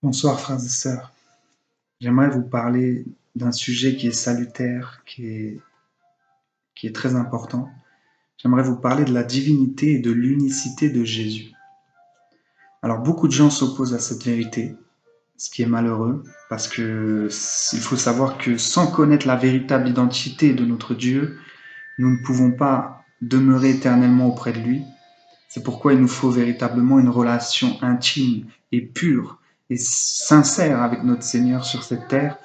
Bonsoir frères et sœurs. J'aimerais vous parler d'un sujet qui est salutaire, qui est très important. J'aimerais vous parler de la divinité et de l'unicité de Jésus. Alors beaucoup de gens s'opposent à cette vérité, ce qui est malheureux, parce que il faut savoir que sans connaître la véritable identité de notre Dieu, nous ne pouvons pas demeurer éternellement auprès de lui. C'est pourquoi il nous faut véritablement une relation intime et pure et sincère avec notre Seigneur sur cette terre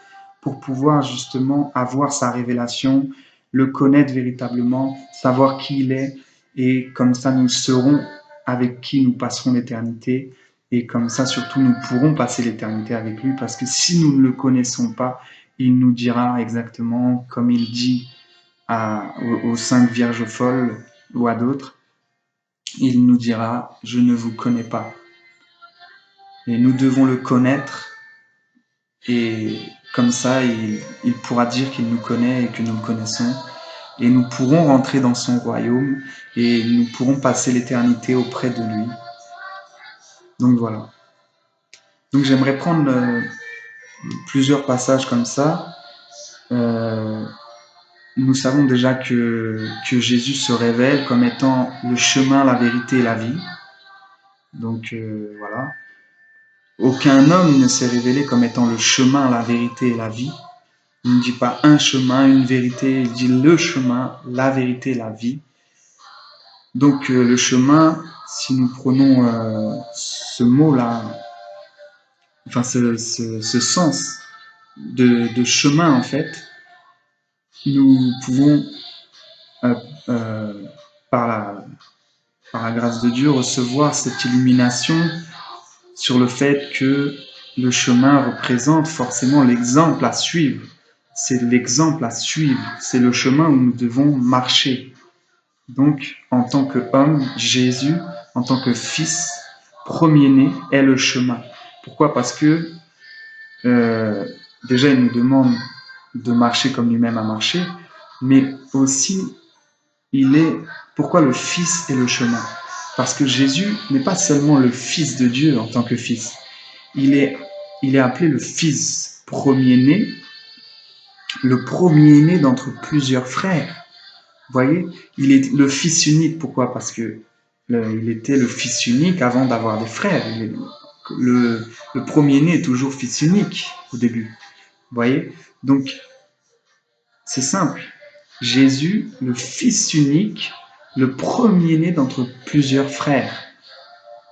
pour pouvoir justement avoir sa révélation, le connaître véritablement, savoir qui il est et comme ça nous serons avec qui nous passerons l'éternité et comme ça surtout nous pourrons passer l'éternité avec lui parce que si nous ne le connaissons pas, il nous dira exactement comme il dit aux 5 vierges folles ou à d'autres, il nous dira « Je ne vous connais pas ». Et nous devons le connaître et comme ça, il pourra dire qu'il nous connaît et que nous le connaissons. Et nous pourrons rentrer dans son royaume et nous pourrons passer l'éternité auprès de lui. Donc voilà. Donc j'aimerais prendre plusieurs passages comme ça. Nous savons déjà que Jésus se révèle comme étant le chemin, la vérité et la vie. Donc voilà. Aucun homme ne s'est révélé comme étant le chemin, la vérité et la vie. Il ne dit pas un chemin, une vérité, il dit le chemin, la vérité et la vie. Donc le chemin, si nous prenons ce mot-là, enfin ce sens de chemin en fait, nous pouvons euh, euh, par la grâce de Dieu recevoir cette illumination sur le fait que le chemin représente forcément l'exemple à suivre. C'est l'exemple à suivre, c'est le chemin où nous devons marcher. Donc, en tant qu'homme, Jésus, en tant que fils premier-né, est le chemin. Pourquoi? Parce que déjà, il nous demande de marcher comme lui-même a marché, mais aussi, pourquoi le Fils est le chemin? Parce que Jésus n'est pas seulement le Fils de Dieu en tant que Fils. Il est appelé le Fils premier-né, le premier-né d'entre plusieurs frères. Vous voyez, il est le Fils unique. Pourquoi? Parce que il était le Fils unique avant d'avoir des frères. Le premier-né est toujours Fils unique au début. Vous voyez? Donc, c'est simple. Jésus, le Fils unique, le premier-né d'entre plusieurs frères.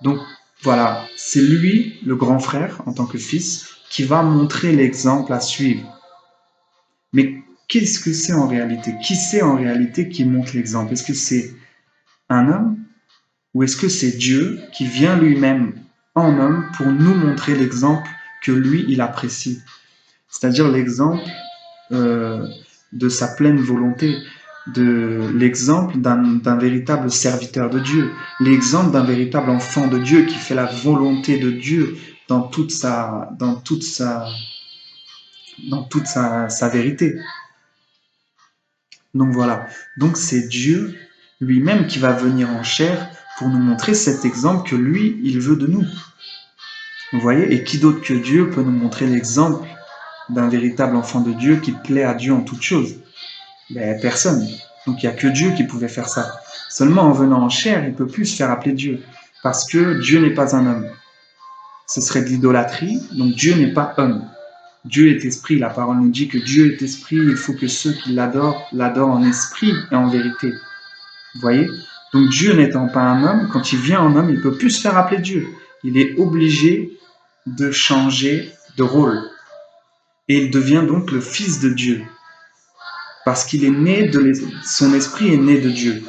Donc, voilà, c'est lui, le grand frère, en tant que fils, qui va montrer l'exemple à suivre. Mais qu'est-ce que c'est en réalité? Qui c'est en réalité qui montre l'exemple? Est-ce que c'est un homme ou est-ce que c'est Dieu qui vient lui-même en homme pour nous montrer l'exemple que lui, il apprécie? C'est-à-dire l'exemple de sa pleine volonté, de l'exemple d'un véritable serviteur de Dieu, l'exemple d'un véritable enfant de Dieu qui fait la volonté de Dieu dans toute sa vérité. Donc voilà, donc c'est Dieu lui-même qui va venir en chair pour nous montrer cet exemple que lui, il veut de nous. Vous voyez, et qui d'autre que Dieu peut nous montrer l'exemple d'un véritable enfant de Dieu qui plaît à Dieu en toutes choses? Ben, personne. Donc il n'y a que Dieu qui pouvait faire ça. Seulement en venant en chair, il ne peut plus se faire appeler Dieu. Parce que Dieu n'est pas un homme. Ce serait de l'idolâtrie, donc Dieu n'est pas homme. Dieu est esprit, la parole nous dit que Dieu est esprit, il faut que ceux qui l'adorent en esprit et en vérité. Vous voyez? Donc Dieu n'étant pas un homme, quand il vient en homme, il ne peut plus se faire appeler Dieu. Il est obligé de changer de rôle. Et il devient donc le Fils de Dieu. Parce qu'il est né son esprit est né de Dieu.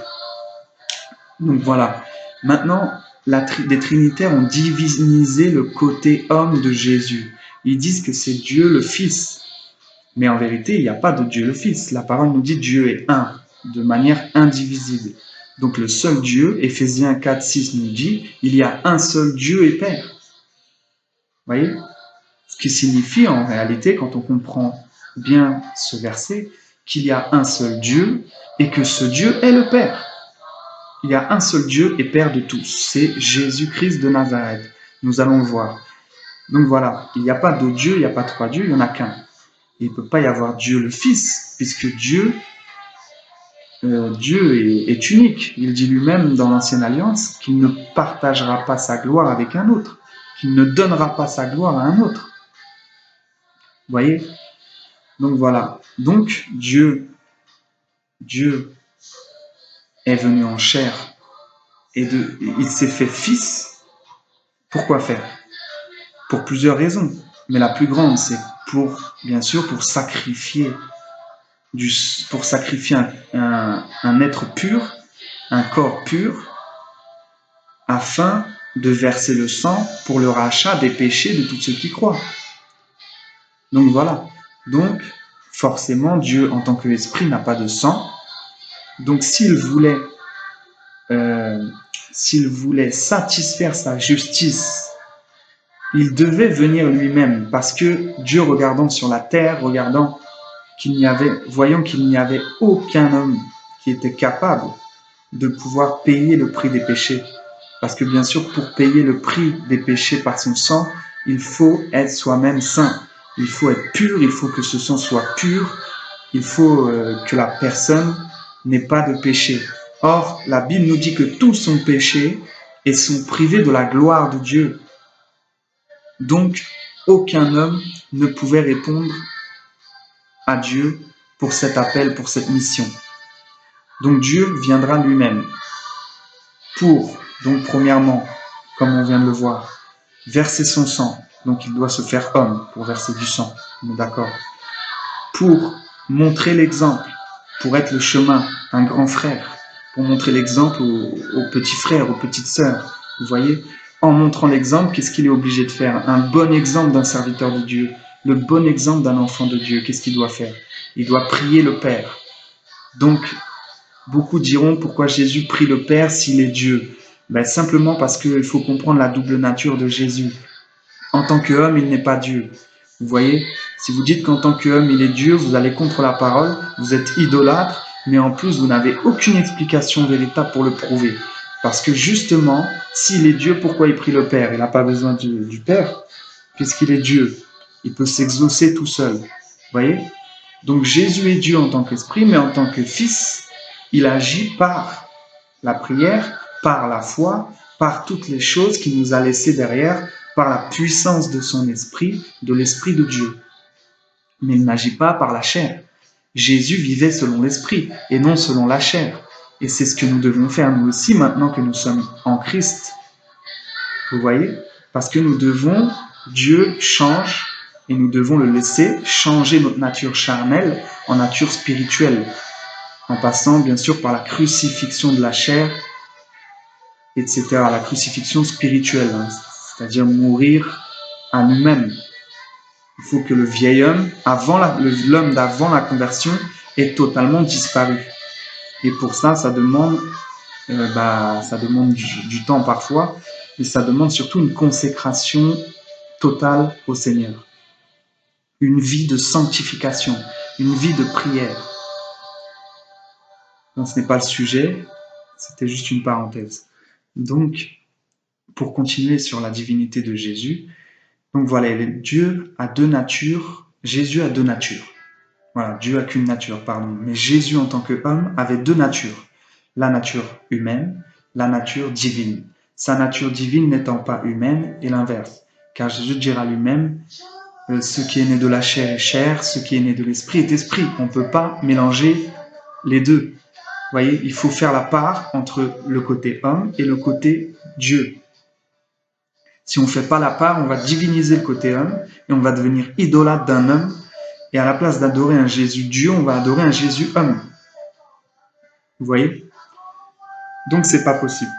Donc voilà. Maintenant, les trinitaires ont divinisé le côté homme de Jésus. Ils disent que c'est Dieu le Fils. Mais en vérité, il n'y a pas de Dieu le Fils. La parole nous dit Dieu est un, de manière indivisible. Donc le seul Dieu, Éphésiens 4, 6 nous dit, il y a un seul Dieu et Père. Vous voyez? Ce qui signifie en réalité, quand on comprend bien ce verset, qu'il y a un seul Dieu et que ce Dieu est le Père. Il y a un seul Dieu et Père de tous. C'est Jésus-Christ de Nazareth. Nous allons le voir. Donc voilà, il n'y a pas de Dieu, il n'y a pas trois dieux, il n'y en a qu'un. Il ne peut pas y avoir Dieu le Fils, puisque Dieu est unique. Il dit lui-même dans l'Ancienne Alliance qu'il ne partagera pas sa gloire avec un autre, qu'il ne donnera pas sa gloire à un autre. Vous voyez? Donc voilà. Donc Dieu est venu en chair et il s'est fait fils. Pourquoi faire? Pour plusieurs raisons. Mais la plus grande, c'est bien sûr, pour sacrifier un être pur, un corps pur, afin de verser le sang pour le rachat des péchés de tous ceux qui croient. Donc voilà. Donc, forcément, Dieu, en tant qu'esprit, n'a pas de sang. Donc, s'il voulait satisfaire sa justice, il devait venir lui-même, parce que Dieu, regardant sur la terre, voyant qu'il n'y avait aucun homme qui était capable de pouvoir payer le prix des péchés. Parce que bien sûr, pour payer le prix des péchés par son sang, il faut être soi-même saint. Il faut être pur, il faut que ce sang soit pur, il faut que la personne n'ait pas de péché. Or, la Bible nous dit que tous ont péché et sont privés de la gloire de Dieu. Donc, aucun homme ne pouvait répondre à Dieu pour cet appel, pour cette mission. Donc, Dieu viendra lui-même pour, donc premièrement, comme on vient de le voir, verser son sang. Donc, il doit se faire homme pour verser du sang. On est d'accord? Pour montrer l'exemple, pour être le chemin, un grand frère, pour montrer l'exemple aux petits frères, aux petites sœurs. Vous voyez? En montrant l'exemple, qu'est-ce qu'il est obligé de faire? Un bon exemple d'un serviteur de Dieu, le bon exemple d'un enfant de Dieu. Qu'est-ce qu'il doit faire? Il doit prier le Père. Donc, beaucoup diront pourquoi Jésus prie le Père s'il est Dieu. Simplement parce qu'il faut comprendre la double nature de Jésus. En tant qu'homme, il n'est pas Dieu. Vous voyez, si vous dites qu'en tant qu'homme, il est Dieu, vous allez contre la parole, vous êtes idolâtre, mais en plus, vous n'avez aucune explication véritable pour le prouver. Parce que justement, s'il est Dieu, pourquoi il prie le Père? Il n'a pas besoin du Père, puisqu'il est Dieu. Il peut s'exaucer tout seul. Vous voyez? Donc Jésus est Dieu en tant qu'esprit, mais en tant que fils, il agit par la prière, par la foi, par toutes les choses qu'il nous a laissées derrière, par la puissance de son esprit, de l'esprit de Dieu. Mais il n'agit pas par la chair. Jésus vivait selon l'esprit et non selon la chair. Et c'est ce que nous devons faire nous aussi maintenant que nous sommes en Christ. Vous voyez? Parce que Dieu change et nous devons le laisser changer notre nature charnelle en nature spirituelle, en passant bien sûr par la crucifixion de la chair, etc., la crucifixion spirituelle, c'est-à-dire mourir à nous-mêmes. Il faut que le vieil homme, l'homme d'avant la conversion, ait totalement disparu. Et pour ça, ça demande du temps parfois, mais ça demande surtout une consécration totale au Seigneur. Une vie de sanctification, une vie de prière. Non, ce n'est pas le sujet, c'était juste une parenthèse. Donc, pour continuer sur la divinité de Jésus, donc voilà, Dieu a deux natures, Jésus a deux natures. Voilà, Dieu a qu'une nature, pardon. Mais Jésus en tant qu'homme avait deux natures. La nature humaine, la nature divine. Sa nature divine n'étant pas humaine et l'inverse. Car Jésus dira lui-même, ce qui est né de la chair est chair, ce qui est né de l'esprit est esprit. On ne peut pas mélanger les deux. Vous voyez, il faut faire la part entre le côté homme et le côté Dieu. Si on ne fait pas la part, on va diviniser le côté homme et on va devenir idolâtre d'un homme. Et à la place d'adorer un Jésus Dieu, on va adorer un Jésus homme. Vous voyez? Donc, c'est pas possible.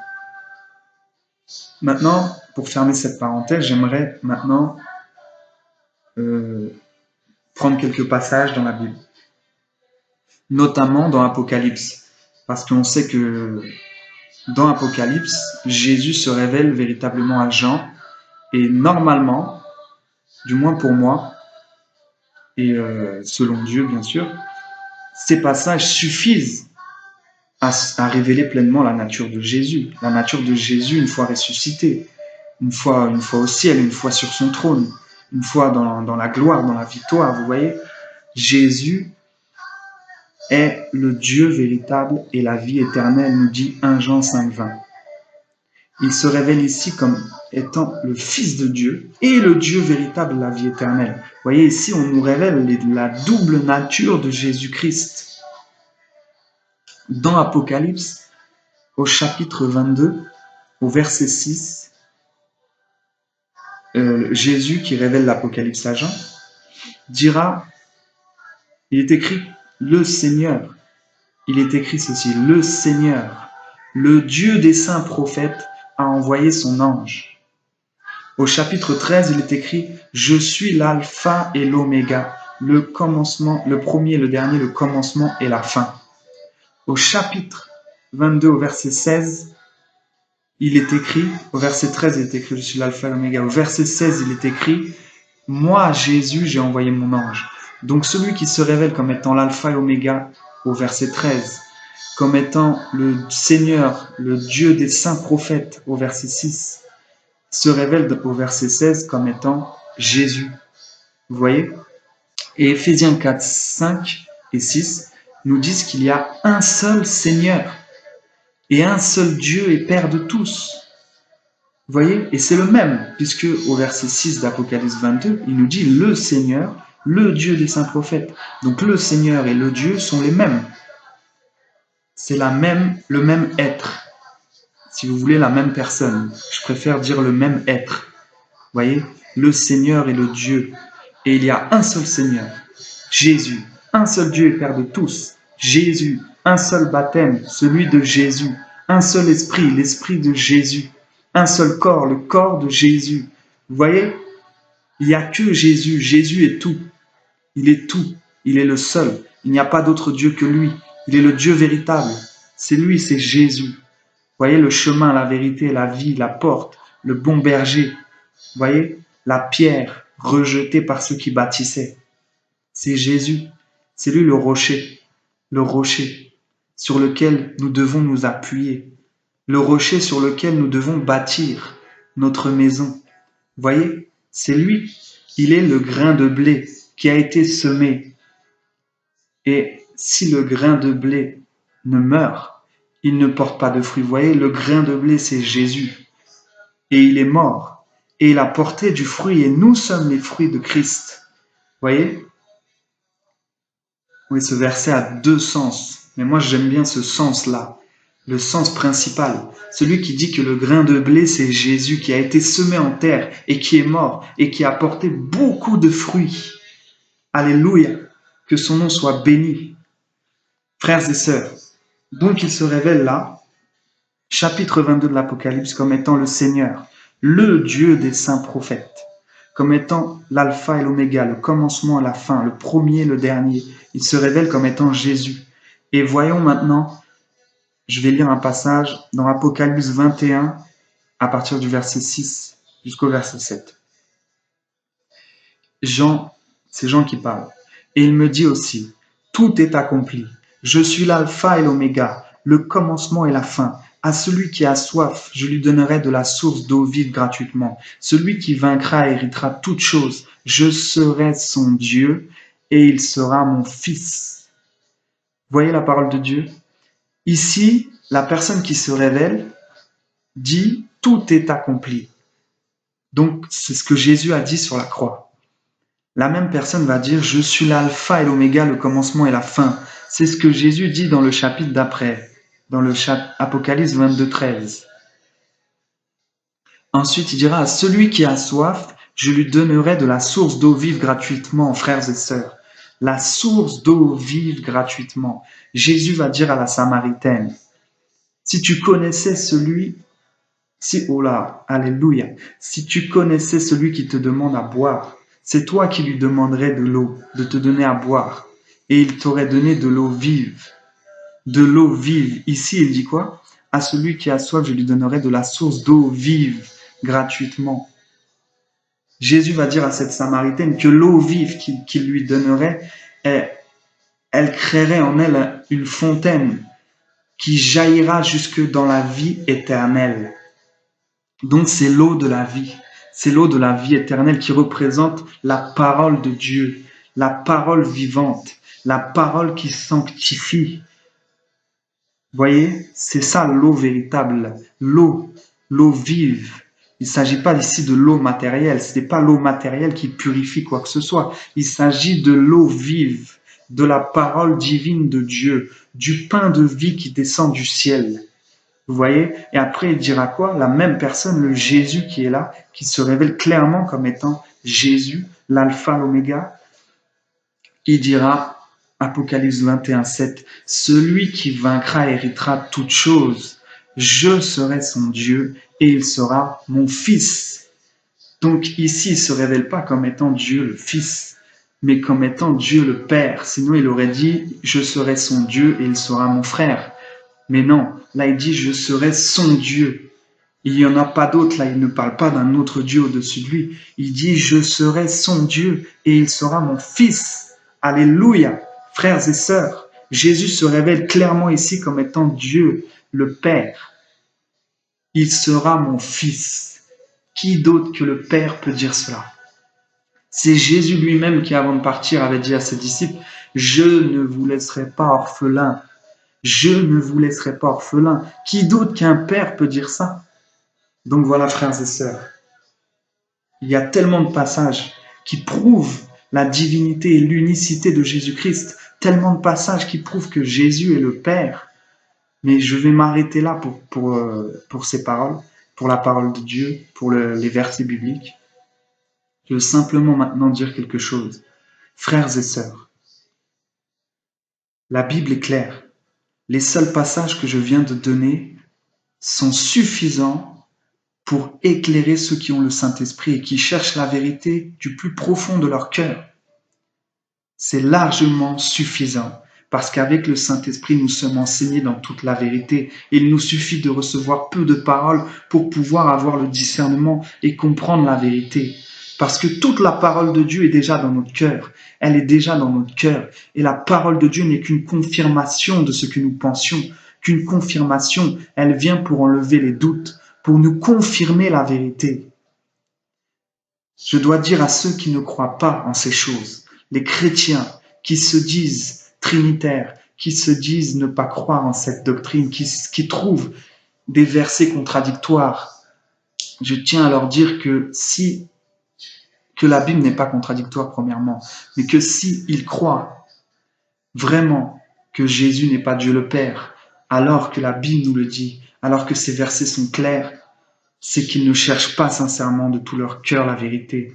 Maintenant, pour fermer cette parenthèse, j'aimerais maintenant prendre quelques passages dans la Bible. Notamment dans Apocalypse. Parce qu'on sait que dans Apocalypse, Jésus se révèle véritablement à Jean. Et normalement, du moins pour moi, et selon Dieu bien sûr, ces passages suffisent à révéler pleinement la nature de Jésus. La nature de Jésus une fois ressuscité. une fois au ciel, une fois sur son trône, une fois dans la gloire, dans la victoire, vous voyez. Jésus est le Dieu véritable et la vie éternelle, nous dit 1 Jean 5,20. Il se révèle ici comme étant le Fils de Dieu et le Dieu véritable, la vie éternelle. Vous voyez, ici, on nous révèle la double nature de Jésus-Christ. Dans Apocalypse, au chapitre 22, au verset 6, Jésus, qui révèle l'Apocalypse à Jean, dira, il est écrit, le Seigneur, il est écrit ceci, le Seigneur, le Dieu des saints prophètes, a envoyé son ange. Au chapitre 13, il est écrit « Je suis l'alpha et l'oméga, le commencement, le premier et le dernier, le commencement et la fin. » Au chapitre 22, au verset 16, il est écrit, au verset 13, il est écrit « Je suis l'alpha et l'oméga ». Au verset 16, il est écrit « Moi, Jésus, j'ai envoyé mon ange. » Donc celui qui se révèle comme étant l'alpha et l'oméga, au verset 13, comme étant le Seigneur, le Dieu des saints prophètes, au verset 6, se révèle au verset 16 comme étant Jésus. Vous voyez? Et Éphésiens 4, 5 et 6 nous disent qu'il y a un seul Seigneur et un seul Dieu et Père de tous. Vous voyez? Et c'est le même, puisque au verset 6 d'Apocalypse 22, il nous dit le Seigneur, le Dieu des saints prophètes. Donc le Seigneur et le Dieu sont les mêmes. C'est le même être. Si vous voulez, la même personne. Je préfère dire le même être. Vous voyez, le Seigneur et le Dieu. Et il y a un seul Seigneur, Jésus. Un seul Dieu et Père de tous, Jésus. Un seul baptême, celui de Jésus. Un seul esprit, l'esprit de Jésus. Un seul corps, le corps de Jésus. Vous voyez, il n'y a que Jésus. Jésus est tout. Il est tout. Il est le seul. Il n'y a pas d'autre Dieu que lui. Il est le Dieu véritable. C'est lui, c'est Jésus. Vous voyez, le chemin, la vérité, la vie, la porte, le bon berger. Vous voyez, la pierre rejetée par ceux qui bâtissaient. C'est Jésus. C'est lui le rocher sur lequel nous devons nous appuyer. Le rocher sur lequel nous devons bâtir notre maison. Vous voyez, c'est lui. Il est le grain de blé qui a été semé. Et si le grain de blé ne meurt, il ne porte pas de fruits. Vous voyez, le grain de blé, c'est Jésus. Et il est mort. Et il a porté du fruit. Et nous sommes les fruits de Christ. Vous voyez? Oui, ce verset a deux sens. Mais moi, j'aime bien ce sens-là. Le sens principal. Celui qui dit que le grain de blé, c'est Jésus qui a été semé en terre et qui est mort et qui a porté beaucoup de fruits. Alléluia. Que son nom soit béni. Frères et sœurs. Donc, il se révèle là, chapitre 22 de l'Apocalypse, comme étant le Seigneur, le Dieu des saints prophètes, comme étant l'alpha et l'oméga, le commencement et la fin, le premier et le dernier. Il se révèle comme étant Jésus. Et voyons maintenant, je vais lire un passage dans Apocalypse 21, à partir du verset 6 jusqu'au verset 7. C'est Jean qui parle. Et il me dit aussi, tout est accompli. Je suis l'alpha et l'oméga, le commencement et la fin. À celui qui a soif, je lui donnerai de la source d'eau vive gratuitement. Celui qui vaincra héritera toutes choses. Je serai son Dieu et il sera mon fils. Voyez la parole de Dieu? Ici, la personne qui se révèle dit « tout est accompli ». Donc, c'est ce que Jésus a dit sur la croix. La même personne va dire « je suis l'alpha et l'oméga, le commencement et la fin ». C'est ce que Jésus dit dans le chapitre d'après, dans le Apocalypse 22, 13. Ensuite, il dira « à celui qui a soif, je lui donnerai de la source d'eau vive gratuitement, frères et sœurs ». La source d'eau vive gratuitement. Jésus va dire à la Samaritaine, si tu connaissais celui, alléluia, si tu connaissais celui qui te demande à boire, c'est toi qui lui demanderais de l'eau, de te donner à boire, et il t'aurait donné de l'eau vive. De l'eau vive. Ici, il dit quoi? À celui qui a soif, je lui donnerai de la source d'eau vive gratuitement. Jésus va dire à cette Samaritaine que l'eau vive qu'il lui donnerait, elle créerait en elle une fontaine qui jaillira jusque dans la vie éternelle. Donc c'est l'eau de la vie. C'est l'eau de la vie éternelle qui représente la parole de Dieu, la parole vivante, la parole qui sanctifie. Vous voyez, c'est ça l'eau véritable, l'eau vive. Il ne s'agit pas ici de l'eau matérielle, ce n'est pas l'eau matérielle qui purifie quoi que ce soit. Il s'agit de l'eau vive, de la parole divine de Dieu, du pain de vie qui descend du ciel. Vous voyez? Et après, il dira quoi? La même personne, le Jésus qui est là, qui se révèle clairement comme étant Jésus, l'alpha, l'oméga. Il dira, Apocalypse 21, 7, celui qui vaincra héritera toutes choses. Je serai son Dieu et il sera mon fils. Donc ici, il ne se révèle pas comme étant Dieu le Fils, mais comme étant Dieu le Père. Sinon, il aurait dit, je serai son Dieu et il sera mon frère. Mais non, là il dit je serai son Dieu. Il n'y en a pas d'autre, là il ne parle pas d'un autre Dieu au-dessus de lui. Il dit je serai son Dieu et il sera mon fils. Alléluia, frères et sœurs. Jésus se révèle clairement ici comme étant Dieu, le Père. Il sera mon fils. Qui d'autre que le Père peut dire cela? C'est Jésus lui-même qui, avant de partir, avait dit à ses disciples, je ne vous laisserai pas orphelins. Je ne vous laisserai pas orphelin. Qui d'autre qu'un père peut dire ça? Donc voilà, frères et sœurs, il y a tellement de passages qui prouvent la divinité et l'unicité de Jésus-Christ, tellement de passages qui prouvent que Jésus est le Père. Mais je vais m'arrêter là pour ces paroles, pour la parole de Dieu, pour les versets bibliques. Je veux simplement maintenant dire quelque chose. Frères et sœurs, la Bible est claire. Les seuls passages que je viens de donner sont suffisants pour éclairer ceux qui ont le Saint-Esprit et qui cherchent la vérité du plus profond de leur cœur. C'est largement suffisant parce qu'avec le Saint-Esprit, nous sommes enseignés dans toute la vérité. Il nous suffit de recevoir peu de paroles pour pouvoir avoir le discernement et comprendre la vérité. Parce que toute la parole de Dieu est déjà dans notre cœur. Elle est déjà dans notre cœur. Et la parole de Dieu n'est qu'une confirmation de ce que nous pensions. Qu'une confirmation, elle vient pour enlever les doutes, pour nous confirmer la vérité. Je dois dire à ceux qui ne croient pas en ces choses, les chrétiens qui se disent trinitaires, qui se disent ne pas croire en cette doctrine, qui trouvent des versets contradictoires, je tiens à leur dire que la Bible n'est pas contradictoire premièrement, mais que s'ils croient vraiment que Jésus n'est pas Dieu le Père, alors que la Bible nous le dit, alors que ces versets sont clairs, c'est qu'ils ne cherchent pas sincèrement de tout leur cœur la vérité.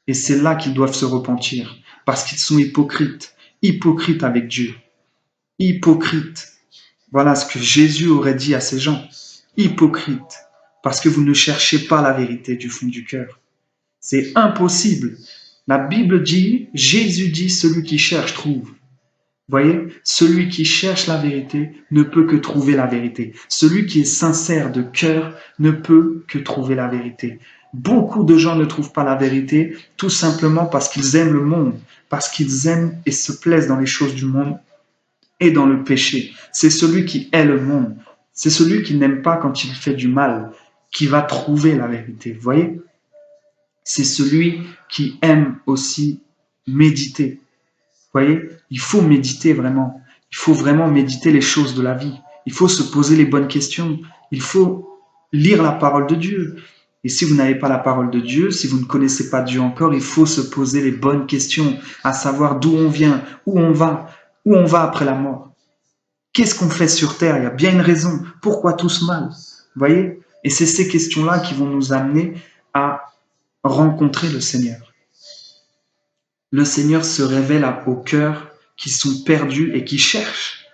Et c'est là qu'ils doivent se repentir, parce qu'ils sont hypocrites avec Dieu. Hypocrites. Voilà ce que Jésus aurait dit à ces gens. Hypocrites, parce que vous ne cherchez pas la vérité du fond du cœur. C'est impossible. La Bible dit, Jésus dit, celui qui cherche trouve. Voyez, celui qui cherche la vérité ne peut que trouver la vérité. Celui qui est sincère de cœur ne peut que trouver la vérité. Beaucoup de gens ne trouvent pas la vérité tout simplement parce qu'ils aiment le monde, parce qu'ils aiment et se plaisent dans les choses du monde et dans le péché. C'est celui qui hait le monde. C'est celui qui n'aime pas quand il fait du mal, qui va trouver la vérité. Vous voyez? C'est celui qui aime aussi méditer. Vous voyez, il faut méditer vraiment. Il faut vraiment méditer les choses de la vie. Il faut se poser les bonnes questions. Il faut lire la parole de Dieu. Et si vous n'avez pas la parole de Dieu, si vous ne connaissez pas Dieu encore, il faut se poser les bonnes questions, à savoir d'où on vient, où on va après la mort. Qu'est-ce qu'on fait sur terre? Il y a bien une raison. Pourquoi tout ce mal? Vous voyez? Et c'est ces questions-là qui vont nous amener à rencontrer le Seigneur. Le Seigneur se révèle aux cœurs qui sont perdus et qui cherchent.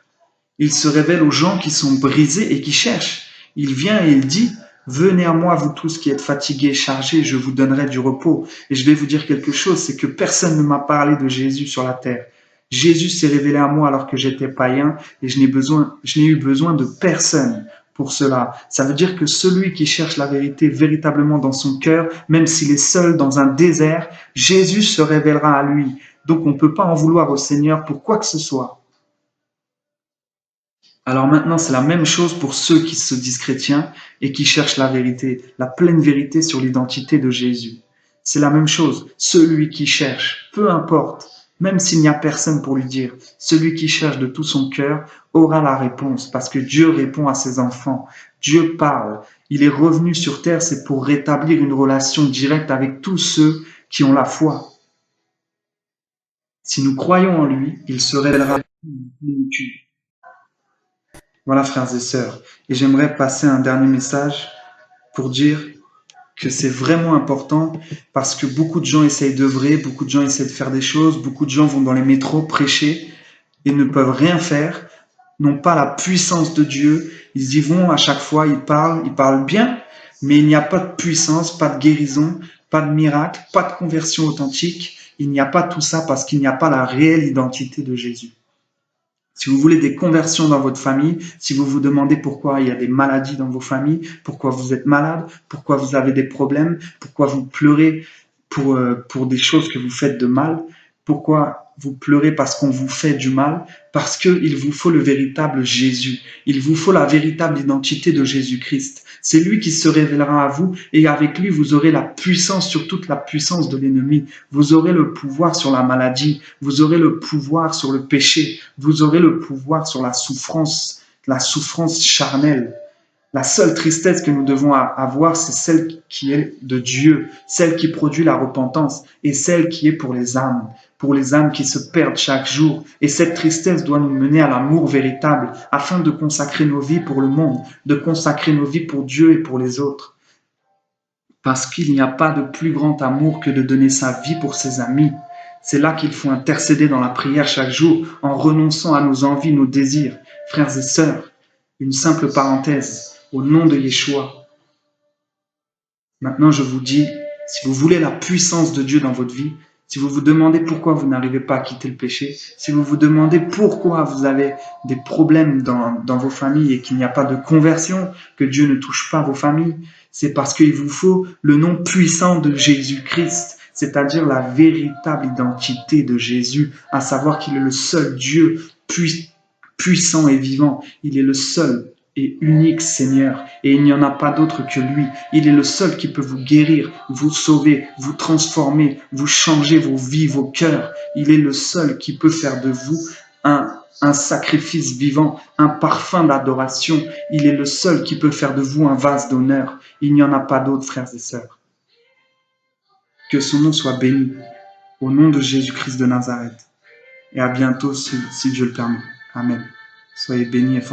Il se révèle aux gens qui sont brisés et qui cherchent. Il vient et il dit, venez à moi, vous tous qui êtes fatigués et chargés, je vous donnerai du repos. Et je vais vous dire quelque chose, c'est que personne ne m'a parlé de Jésus sur la terre. Jésus s'est révélé à moi alors que j'étais païen et je n'ai eu besoin de personne pour cela. Ça veut dire que celui qui cherche la vérité véritablement dans son cœur, même s'il est seul dans un désert, Jésus se révélera à lui. Donc on ne peut pas en vouloir au Seigneur pour quoi que ce soit. Alors maintenant, c'est la même chose pour ceux qui se disent chrétiens et qui cherchent la vérité, la pleine vérité sur l'identité de Jésus. C'est la même chose. Celui qui cherche, peu importe, même s'il n'y a personne pour lui dire, celui qui cherche de tout son cœur aura la réponse parce que Dieu répond à ses enfants. Dieu parle. Il est revenu sur terre, c'est pour rétablir une relation directe avec tous ceux qui ont la foi. Si nous croyons en lui, il se révélera. Voilà, frères et sœurs. Et j'aimerais passer un dernier message pour dire que c'est vraiment important parce que beaucoup de gens essayent d'œuvrer, beaucoup de gens essayent de faire des choses, beaucoup de gens vont dans les métros prêcher et ne peuvent rien faire, n'ont pas la puissance de Dieu. Ils y vont à chaque fois, ils parlent bien, mais il n'y a pas de puissance, pas de guérison, pas de miracle, pas de conversion authentique. Il n'y a pas tout ça parce qu'il n'y a pas la réelle identité de Jésus. Si vous voulez des conversions dans votre famille, si vous vous demandez pourquoi il y a des maladies dans vos familles, pourquoi vous êtes malade, pourquoi vous avez des problèmes, pourquoi vous pleurez pour des choses que vous faites de mal, pourquoi vous pleurez parce qu'on vous fait du mal, parce qu'il vous faut le véritable Jésus. Il vous faut la véritable identité de Jésus-Christ. C'est lui qui se révélera à vous et avec lui, vous aurez la puissance sur toute la puissance de l'ennemi. Vous aurez le pouvoir sur la maladie. Vous aurez le pouvoir sur le péché. Vous aurez le pouvoir sur la souffrance charnelle. La seule tristesse que nous devons avoir, c'est celle qui est de Dieu, celle qui produit la repentance et celle qui est pour les âmes qui se perdent chaque jour. Et cette tristesse doit nous mener à l'amour véritable afin de consacrer nos vies pour le monde, de consacrer nos vies pour Dieu et pour les autres. Parce qu'il n'y a pas de plus grand amour que de donner sa vie pour ses amis. C'est là qu'il faut intercéder dans la prière chaque jour en renonçant à nos envies, nos désirs. Frères et sœurs, une simple parenthèse. Au nom de Yeshua. Maintenant, je vous dis, si vous voulez la puissance de Dieu dans votre vie, si vous vous demandez pourquoi vous n'arrivez pas à quitter le péché, si vous vous demandez pourquoi vous avez des problèmes dans vos familles et qu'il n'y a pas de conversion, que Dieu ne touche pas vos familles, c'est parce qu'il vous faut le nom puissant de Jésus-Christ, c'est-à-dire la véritable identité de Jésus, à savoir qu'il est le seul Dieu puissant et vivant. Il est le seul et unique Seigneur, et il n'y en a pas d'autre que lui. Il est le seul qui peut vous guérir, vous sauver, vous transformer, vous changer vos vies, vos cœurs. Il est le seul qui peut faire de vous un sacrifice vivant, un parfum d'adoration. Il est le seul qui peut faire de vous un vase d'honneur. Il n'y en a pas d'autre, frères et sœurs. Que son nom soit béni, au nom de Jésus-Christ de Nazareth. Et à bientôt si Dieu le permet. Amen. Soyez bénis et fortifiés.